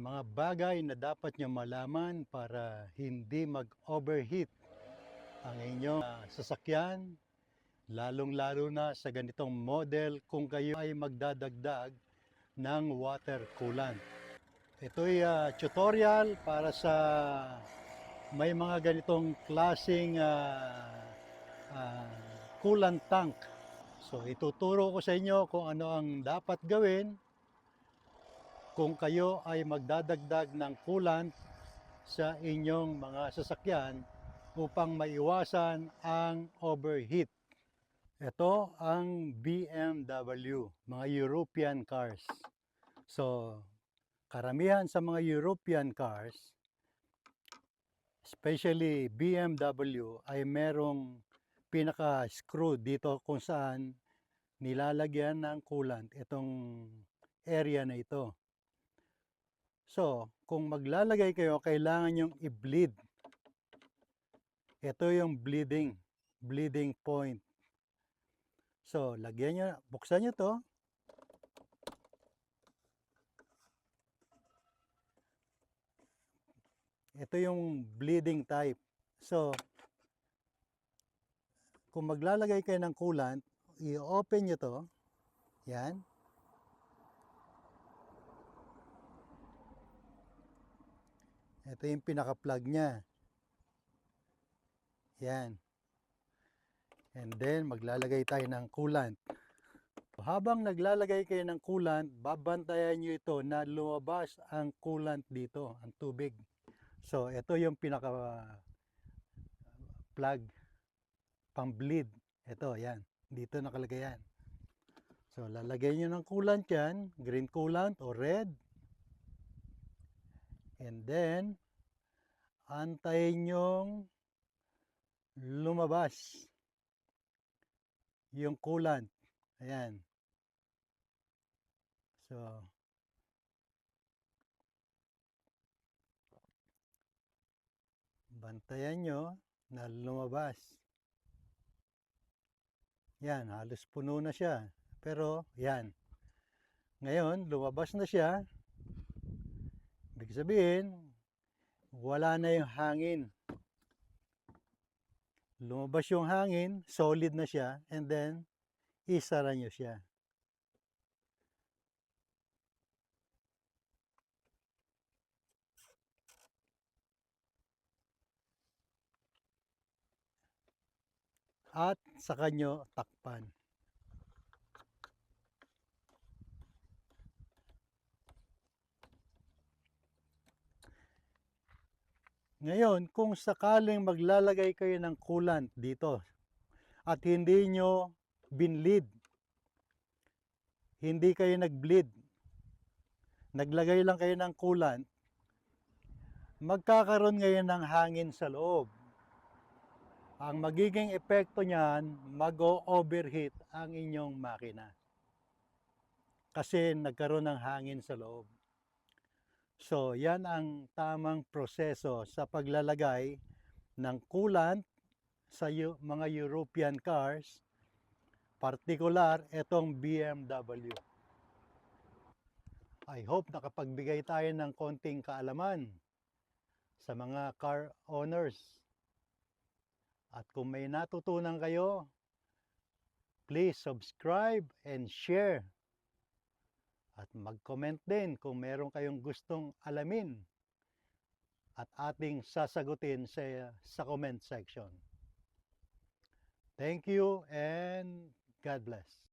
Mga bagay na dapat nyo malaman para hindi mag-overheat ang inyong sasakyan, lalong-lalo na sa ganitong model kung kayo ay magdadagdag ng water coolant. Ito'y tutorial para sa may mga ganitong klaseng coolant tank. So ituturo ko sa inyo kung ano ang dapat gawin kung kayo ay magdadagdag ng coolant sa inyong mga sasakyan upang maiwasan ang overheat. Ito ang BMW, mga European cars. So, karamihan sa mga European cars, especially BMW, ay merong pinaka-screw dito kung saan nilalagyan ng coolant itong area na ito. So, kung maglalagay kayo, kailangan yung i-bleed. Ito yung bleeding point. So, lagyan nyo, buksan nyo to. Ito yung bleeding type. So, kung maglalagay kayo ng coolant, i-open nyo to. Yan. Ito yung pinaka-plug niya. Yan. And then, maglalagay tayo ng coolant. Habang naglalagay kayo ng coolant, babantayan nyo ito na lumabas ang coolant dito, ang tubig. So, ito yung pinaka-plug, pang-bleed. Ito, yan. Dito nakalagay yan. So, lalagay nyo ng coolant yan, green coolant o red. And then, antayin nyong lumabas yung coolant. Ayan. So, bantayan nyo na lumabas. Yan, halos puno na siya. Pero, yan. Ngayon, lumabas na siya. Ibig sabihin, wala na yung hangin. Lumabas yung hangin, solid na siya, and then, isara nyo siya. At saka nyo takpan. Ngayon, kung sakaling maglalagay kayo ng coolant dito at hindi nyo binleed, hindi kayo nag-bleed, naglagay lang kayo ng coolant, magkakaroon ngayon ng hangin sa loob. Ang magiging epekto niyan, mag-overheat ang inyong makina. Kasi nagkaroon ng hangin sa loob. So, yan ang tamang proseso sa paglalagay ng coolant sa mga European cars, partikular itong BMW. I hope nakapagbigay tayo ng konting kaalaman sa mga car owners. At kung may natutunan kayo, please subscribe and share. At mag-comment din kung meron kayong gustong alamin at ating sasagutin sa comment section. Thank you and God bless.